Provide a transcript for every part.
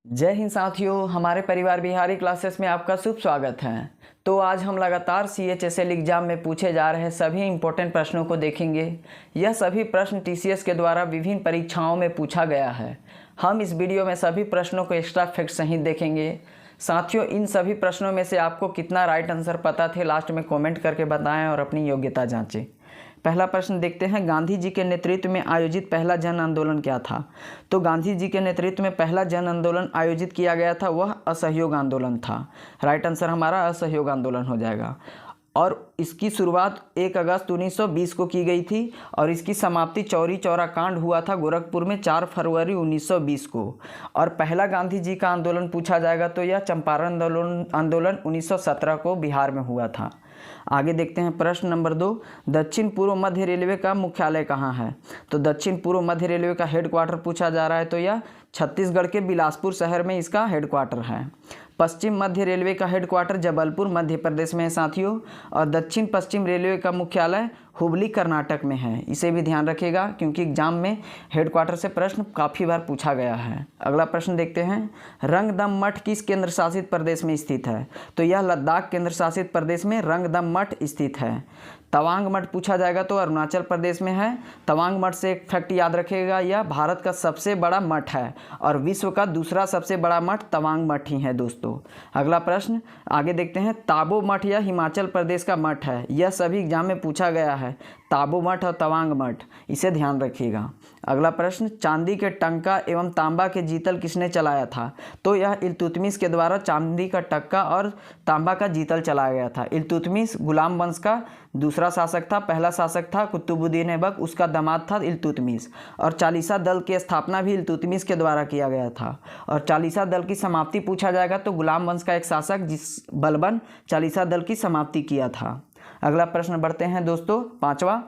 जय हिंद साथियों, हमारे परिवार बिहारी क्लासेस में आपका शुभ स्वागत है। तो आज हम लगातार CHSL एग्जाम में पूछे जा रहे सभी इंपॉर्टेंट प्रश्नों को देखेंगे। यह सभी प्रश्न TCS के द्वारा विभिन्न परीक्षाओं में पूछा गया है। हम इस वीडियो में सभी प्रश्नों को एक्स्ट्रा फैक्ट सहित देखेंगे। साथियों, इन सभी प्रश्नों में से आपको कितना राइट आंसर पता थे लास्ट में कमेंट करके बताएं और अपनी योग्यता जांचें। पहला प्रश्न देखते हैं, गांधी जी के नेतृत्व में आयोजित पहला जन आंदोलन क्या था? तो गांधी जी के नेतृत्व में पहला जन आंदोलन आयोजित किया गया था, वह असहयोग आंदोलन था। राइट आंसर हमारा असहयोग आंदोलन हो जाएगा। और इसकी शुरुआत 1 अगस्त 1920 को की गई थी और इसकी समाप्ति चौरी चौरा कांड हुआ था गोरखपुर में 4 फरवरी 1920 को। और पहला गांधी जी का आंदोलन पूछा जाएगा तो यह चंपारण आंदोलन 1917 को बिहार में हुआ था। आगे देखते हैं प्रश्न नंबर 2, दक्षिण पूर्व मध्य रेलवे का मुख्यालय कहाँ है? तो दक्षिण पूर्व मध्य रेलवे का हेडक्वार्टर पूछा जा रहा है, तो यह छत्तीसगढ़ के बिलासपुर शहर में इसका हेडक्वार्टर है। पश्चिम मध्य रेलवे का हेडक्वार्टर जबलपुर मध्य प्रदेश में है साथियों। और दक्षिण पश्चिम रेलवे का मुख्यालय हुबली कर्नाटक में है। इसे भी ध्यान रखिएगा क्योंकि एग्जाम में हेडक्वार्टर से प्रश्न काफ़ी बार पूछा गया है। अगला प्रश्न देखते हैं, रंगदम मठ किस केंद्र शासित प्रदेश में स्थित है? तो यह लद्दाख केंद्र शासित प्रदेश में रंगदम मठ स्थित है। तवांग मठ पूछा जाएगा तो अरुणाचल प्रदेश में है। तवांग मठ से एक फैक्ट याद रखिएगा, यह भारत का सबसे बड़ा मठ है और विश्व का दूसरा सबसे बड़ा मठ तवांग मठ ही है दोस्तों। अगला प्रश्न आगे देखते हैं, ताबो मठ यह हिमाचल प्रदेश का मठ है। यह सभी एग्जाम में पूछा गया है, ताबो मठ और तवांग मठ, इसे ध्यान रखिएगा। अगला प्रश्न, चांदी के टंका एवं तांबा के जीतल किसने चलाया था? तो यह इल्तुतमिश के द्वारा चांदी का टक्का और तांबा का जीतल चलाया गया था। इल्तुतमिश गुलाम वंश का दूसरा शासक था, पहला शासक था कुतुबुद्दीन ऐबक, उसका दामाद था इल्तुतमिश। और चालीसा दल की स्थापना भी इल्तुतमिश के द्वारा किया गया था। और चालीसा दल की समाप्ति पूछा जाएगा तो गुलाम वंश का एक शासक जिस बलबन चालीसा दल की समाप्ति किया था। अगला प्रश्न बढ़ते हैं दोस्तों, 5वां,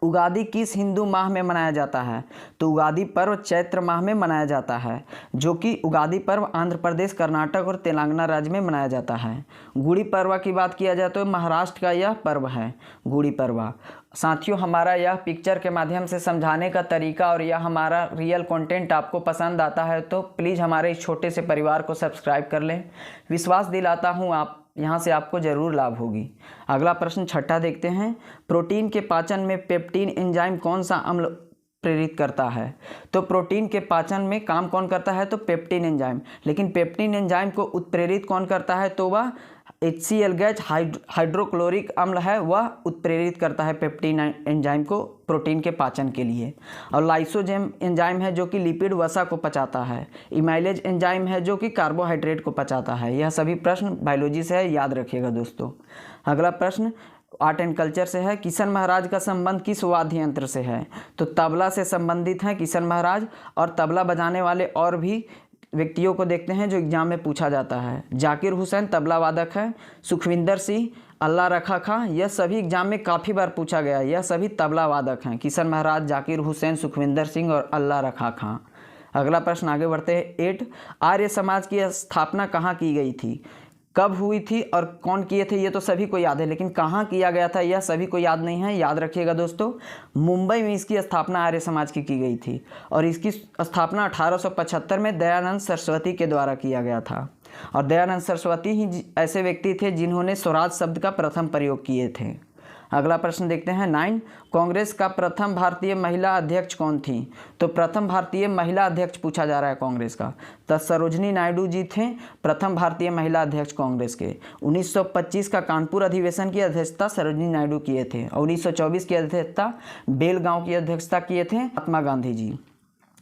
उगादि किस हिंदू माह में मनाया जाता है? तो उगादि पर्व चैत्र माह में मनाया जाता है, जो कि उगादि पर्व आंध्र प्रदेश, कर्नाटक और तेलंगाना राज्य में मनाया जाता है। गुड़ी पड़वा की बात किया जाए तो महाराष्ट्र का यह पर्व है गुड़ी पड़वा। साथियों, हमारा यह पिक्चर के माध्यम से समझाने का तरीका और यह हमारा रियल कंटेंट आपको पसंद आता है तो प्लीज़ हमारे इस छोटे से परिवार को सब्सक्राइब कर लें। विश्वास दिलाता हूँ आप यहाँ से आपको ज़रूर लाभ होगी। अगला प्रश्न 6ठा देखते हैं, प्रोटीन के पाचन में पेप्टीन एंजाइम कौन सा अम्ल प्रेरित करता है? तो प्रोटीन के पाचन में काम कौन करता है? तो पेप्टीन एंजाइम। लेकिन पेप्टीन एंजाइम को उत्प्रेरित कौन करता है? तो वह HCl गैस हाइड्रोक्लोरिक अम्ल है, वह उत्प्रेरित करता है पेप्टीन एंजाइम को प्रोटीन के पाचन के लिए। और लाइसोजेम एंजाइम है जो कि लिपिड वसा को पचाता है। इमाइलेज एंजाइम है जो कि कार्बोहाइड्रेट को पचाता है। यह सभी प्रश्न बायोलॉजी से है, याद रखिएगा दोस्तों। अगला प्रश्न आर्ट एंड कल्चर से है, किशन महाराज का संबंध किस वाद्य यंत्र से है? तो तबला से संबंधित हैं किशन महाराज। और तबला बजाने वाले और भी व्यक्तियों को देखते हैं जो एग्जाम में पूछा जाता है। जाकिर हुसैन तबला वादक है। सुखविंदर सिंह, अल्लाह रखा खां, यह सभी एग्जाम में काफ़ी बार पूछा गया है। यह सभी तबला वादक हैं, किशन महाराज, जाकिर हुसैन, सुखविंदर सिंह और अल्लाह रखा खां। अगला प्रश्न आगे बढ़ते हैं, 8, आर्य समाज की स्थापना कहाँ की गई थी? कब हुई थी और कौन किए थे? ये तो सभी को याद है, लेकिन कहाँ किया गया था यह सभी को याद नहीं है। याद रखिएगा दोस्तों, मुंबई में इसकी स्थापना आर्य समाज की गई थी और इसकी स्थापना 1875 में दयानंद सरस्वती के द्वारा किया गया था। और दयानंद सरस्वती ही ऐसे व्यक्ति थे जिन्होंने स्वराज शब्द का प्रथम प्रयोग किए थे। अगला प्रश्न देखते हैं, 9, कांग्रेस का प्रथम भारतीय महिला अध्यक्ष कौन थी? तो प्रथम भारतीय महिला अध्यक्ष पूछा जा रहा है कांग्रेस का, तो सरोजनी नायडू जी थे प्रथम भारतीय महिला अध्यक्ष कांग्रेस के। 1925 का कानपुर अधिवेशन की अध्यक्षता सरोजनी नायडू किए थे और 1924 की अध्यक्षता बेलगांव की अध्यक्षता किए थे महात्मा गांधी जी।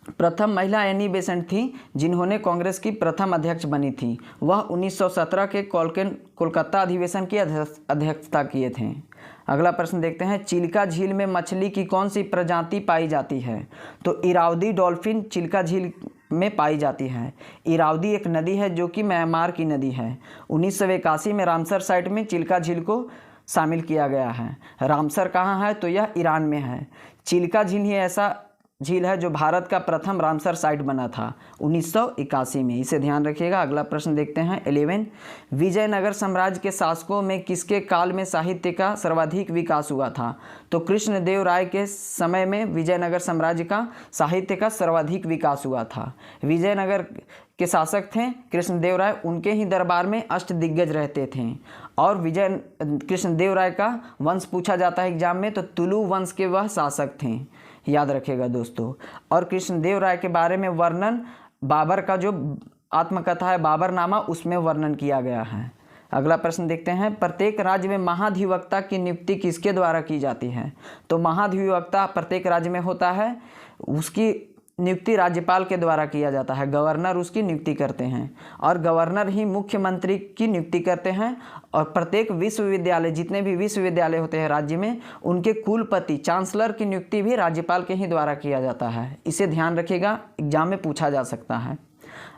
प्रथम महिला एनी बेसेंट थी जिन्होंने कांग्रेस की प्रथम अध्यक्ष बनी थी। वह 1917 के कोलकाता अधिवेशन की अध्यक्षता किए थे। अगला प्रश्न देखते हैं, चिल्का झील में मछली की कौन सी प्रजाति पाई जाती है? तो इरावदी डॉल्फिन चिल्का झील में पाई जाती है। इरावदी एक नदी है जो कि म्यांमार की नदी है। 1981 में रामसर साइट में चिल्का झील को शामिल किया गया है। रामसर कहाँ है? तो यह ईरान में है। चिल्का झील ही ऐसा झील है जो भारत का प्रथम रामसर साइट बना था 1981 में, इसे ध्यान रखिएगा। अगला प्रश्न देखते हैं 11। विजयनगर साम्राज्य के शासकों में किसके काल में साहित्य का सर्वाधिक विकास हुआ था? तो कृष्णदेव राय के समय में विजयनगर साम्राज्य का साहित्य का सर्वाधिक विकास हुआ था। विजयनगर के शासक थे कृष्णदेव राय, उनके ही दरबार में अष्टदिग्गज रहते थे। और कृष्णदेव राय का वंश पूछा जाता है एग्जाम में, तो तुलु वंश के वह शासक थे, याद रखेगा दोस्तों। और कृष्णदेव राय के बारे में वर्णन बाबर का जो आत्मकथा है बाबरनामा, उसमें वर्णन किया गया है। अगला प्रश्न देखते हैं, प्रत्येक राज्य में महाधिवक्ता की नियुक्ति किसके द्वारा की जाती है? तो महाधिवक्ता प्रत्येक राज्य में होता है, उसकी नियुक्ति राज्यपाल के द्वारा किया जाता है, गवर्नर उसकी नियुक्ति करते हैं और गवर्नर ही मुख्यमंत्री की नियुक्ति करते हैं। और प्रत्येक विश्वविद्यालय, जितने भी विश्वविद्यालय होते हैं राज्य में, उनके कुलपति चांसलर की नियुक्ति भी राज्यपाल के ही द्वारा किया जाता है। इसे ध्यान रखिएगा, एग्जाम में पूछा जा सकता है।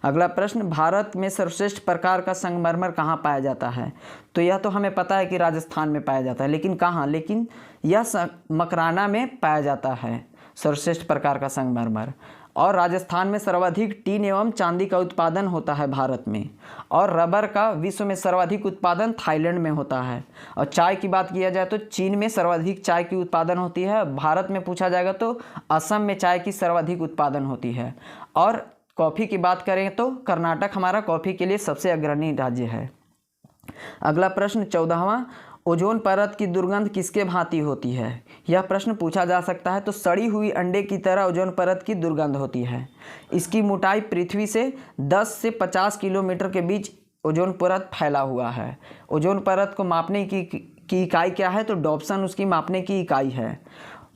अगला प्रश्न, भारत में सर्वश्रेष्ठ प्रकार का संगमरमर कहाँ पाया जाता है? तो यह तो हमें पता है कि राजस्थान में पाया जाता है, लेकिन कहाँ? लेकिन यह मकराना में पाया जाता है सर्वश्रेष्ठ प्रकार का संगमरमर। और राजस्थान में सर्वाधिक टीन एवं चांदी का उत्पादन होता है भारत में। और रबर का विश्व में सर्वाधिक उत्पादन थाईलैंड में होता है। और चाय की बात किया जाए तो चीन में सर्वाधिक चाय की उत्पादन होती है। भारत में पूछा जाएगा तो असम में चाय की सर्वाधिक उत्पादन होती है। और कॉफ़ी की बात करें तो कर्नाटक हमारा कॉफ़ी के लिए सबसे अग्रणी राज्य है। अगला प्रश्न 14वां, ओजोन परत की दुर्गंध किसके भांति होती है? यह प्रश्न पूछा जा सकता है। तो सड़ी हुई अंडे की तरह ओजोन परत की दुर्गंध होती है। इसकी मोटाई पृथ्वी से 10 से 50 किलोमीटर के बीच ओजोन परत फैला हुआ है। ओजोन परत को मापने की इकाई क्या है? तो डॉप्सन उसकी मापने की इकाई है।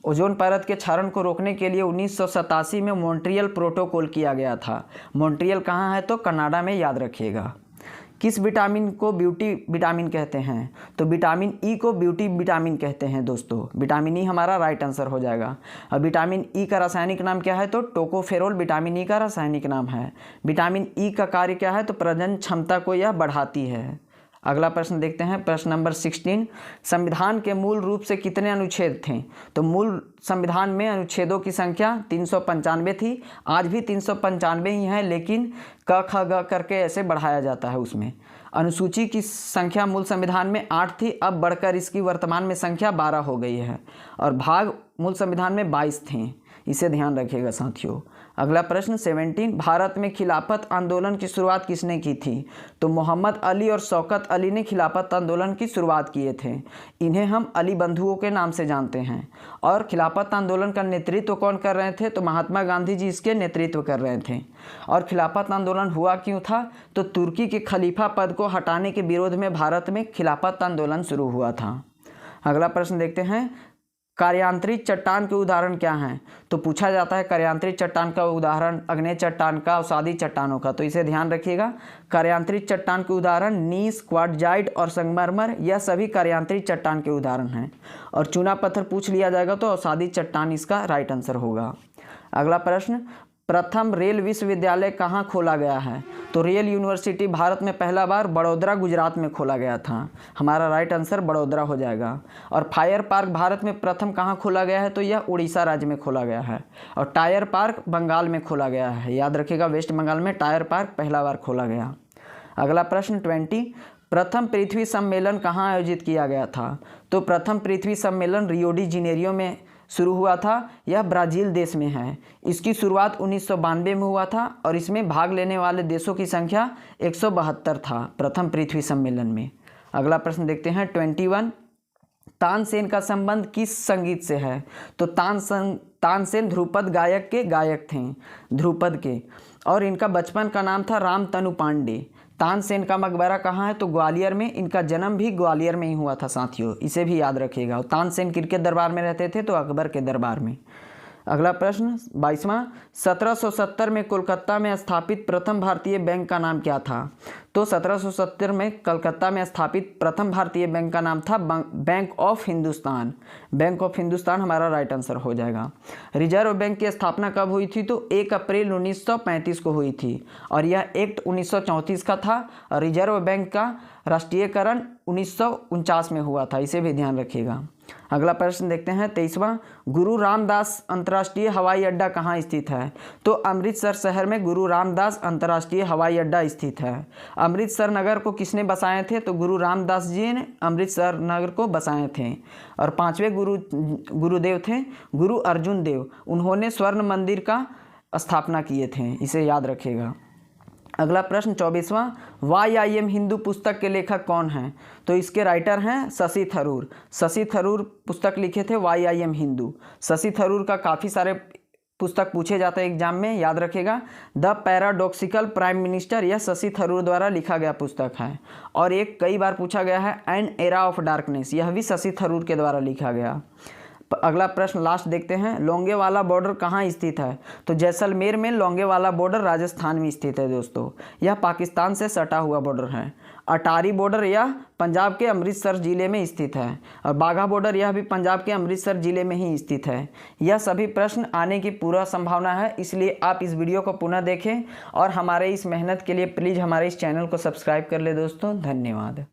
ओजोन परत के क्षरण को रोकने के लिए 1987 में मॉन्ट्रियल प्रोटोकॉल किया गया था। मॉन्ट्रियल कहाँ है? तो कनाडा में, याद रखिएगा। किस विटामिन को ब्यूटी विटामिन कहते हैं? तो विटामिन ई को ब्यूटी विटामिन कहते हैं दोस्तों। विटामिन ई हमारा राइट आंसर हो जाएगा। और विटामिन ई का रासायनिक नाम क्या है? तो टोकोफेरोल विटामिन ई का रासायनिक नाम है। विटामिन ई का कार्य क्या है? तो प्रजनन क्षमता को यह बढ़ाती है। अगला प्रश्न देखते हैं, प्रश्न नंबर 16। संविधान के मूल रूप से कितने अनुच्छेद थे? तो मूल संविधान में अनुच्छेदों की संख्या 395 थी। आज भी 395 ही है, लेकिन क ख ग करके ऐसे बढ़ाया जाता है उसमें। अनुसूची की संख्या मूल संविधान में 8 थी, अब बढ़कर इसकी वर्तमान में संख्या 12 हो गई है। और भाग मूल संविधान में 22 थे, इसे ध्यान रखिएगा साथियों। अगला प्रश्न 17। भारत में खिलाफत आंदोलन की शुरुआत किसने की थी? तो मोहम्मद अली और शौकत अली ने खिलाफत आंदोलन की शुरुआत किए थे। इन्हें हम अली बंधुओं के नाम से जानते हैं। और खिलाफत आंदोलन का नेतृत्व कौन कर रहे थे? तो महात्मा गांधी जी इसके नेतृत्व कर रहे थे। और खिलाफत आंदोलन हुआ क्यों था? तो तुर्की के खलीफा पद को हटाने के विरोध में भारत में खिलाफत आंदोलन शुरू हुआ था। अगला प्रश्न देखते हैं, कार्यांतरित चट्टान के उदाहरण क्या हैं? तो पूछा जाता है कार्यांतरित चट्टान का उदाहरण अग्नेय चट्टान का, अवसादी चट्टानों का। तो इसे ध्यान रखिएगा। कार्यांतरित चट्टान के उदाहरण नीस, क्वार्टजाइट और संगमरमर, यह सभी कार्यांतरित चट्टान के उदाहरण हैं। और चूना पत्थर पूछ लिया जाएगा तो अवसादी चट्टान इसका राइट आंसर होगा। अगला प्रश्न, प्रथम रेल विश्वविद्यालय कहाँ खोला गया है? तो रेल यूनिवर्सिटी भारत में पहला बार बड़ौदा गुजरात में खोला गया था। हमारा राइट आंसर बड़ौदा हो जाएगा। और फायर पार्क भारत में प्रथम कहाँ खोला गया है? तो यह उड़ीसा राज्य में खोला गया है। और टायर पार्क बंगाल में खोला गया है, याद रखिएगा। वेस्ट बंगाल में टायर पार्क पहला बार खोला गया। अगला प्रश्न 20। प्रथम पृथ्वी सम्मेलन कहाँ आयोजित किया गया था? तो प्रथम पृथ्वी सम्मेलन रियो डी जेनेरियो में शुरू हुआ था। यह ब्राज़ील देश में है। इसकी शुरुआत 1992 में हुआ था और इसमें भाग लेने वाले देशों की संख्या 172 था प्रथम पृथ्वी सम्मेलन में। अगला प्रश्न देखते हैं 21। तानसेन का संबंध किस संगीत से है? तो तानसेन ध्रुपद गायक के गायक थे, ध्रुपद के। और इनका बचपन का नाम था रामतनु पांडे। तानसेन का मकबरा कहाँ है? तो ग्वालियर में। इनका जन्म भी ग्वालियर में ही हुआ था साथियों, इसे भी याद रखिएगा। और तानसेन किसके दरबार में रहते थे? तो अकबर के दरबार में। अगला प्रश्न 22वां। 1770 में कोलकाता में स्थापित प्रथम भारतीय बैंक का नाम क्या था? तो 1770 में कलकत्ता में स्थापित प्रथम भारतीय बैंक का नाम था bank of Hindustan. Bank of Hindustan हमारा राइट आंसर हो जाएगा। रिजर्व बैंक की स्थापना कब हुई थी? तो 1 अप्रैल 1935 को हुई थी और यह एक्ट 1934 का था। रिजर्व बैंक का राष्ट्रीयकरण 1949 में हुआ था, इसे भी ध्यान रखिएगा। अगला प्रश्न देखते हैं 23वां। गुरु रामदास अंतर्राष्ट्रीय हवाई अड्डा कहाँ स्थित है? तो अमृतसर शहर में गुरु रामदास अंतर्राष्ट्रीय हवाई अड्डा स्थित है। अमृतसर नगर को किसने बसाए थे? तो गुरु रामदास जी ने अमृतसर नगर को बसाए थे। और 5वें गुरुदेव थे गुरु अर्जुन देव, उन्होंने स्वर्ण मंदिर का स्थापना किए थे, इसे याद रखिएगा। अगला प्रश्न 24वां। वाई आई एम हिंदू पुस्तक के लेखक कौन हैं? तो इसके राइटर हैं शशि थरूर। शशि थरूर पुस्तक लिखे थे why I am Hindu. Shashi Tharoor का काफ़ी सारे पुस्तक पूछे जाते हैं एग्जाम में, याद रखेगा। द पैराडॉक्सिकल प्राइम मिनिस्टर, यह शशि थरूर द्वारा लिखा गया पुस्तक है। और एक कई बार पूछा गया है एन एरा ऑफ डार्कनेस, यह भी शशि थरूर के द्वारा लिखा गया। अगला प्रश्न लास्ट देखते हैं। लोंगेवाला बॉर्डर कहाँ स्थित है? तो जैसलमेर में लोंगेवाला बॉर्डर राजस्थान में स्थित है दोस्तों, यह पाकिस्तान से सटा हुआ बॉर्डर है। अटारी बॉर्डर यह पंजाब के अमृतसर जिले में स्थित है और बाघा बॉर्डर यह भी पंजाब के अमृतसर जिले में ही स्थित है। यह सभी प्रश्न आने की पूरा संभावना है, इसलिए आप इस वीडियो को पुनः देखें और हमारे इस मेहनत के लिए प्लीज़ हमारे इस चैनल को सब्सक्राइब कर ले दोस्तों। धन्यवाद।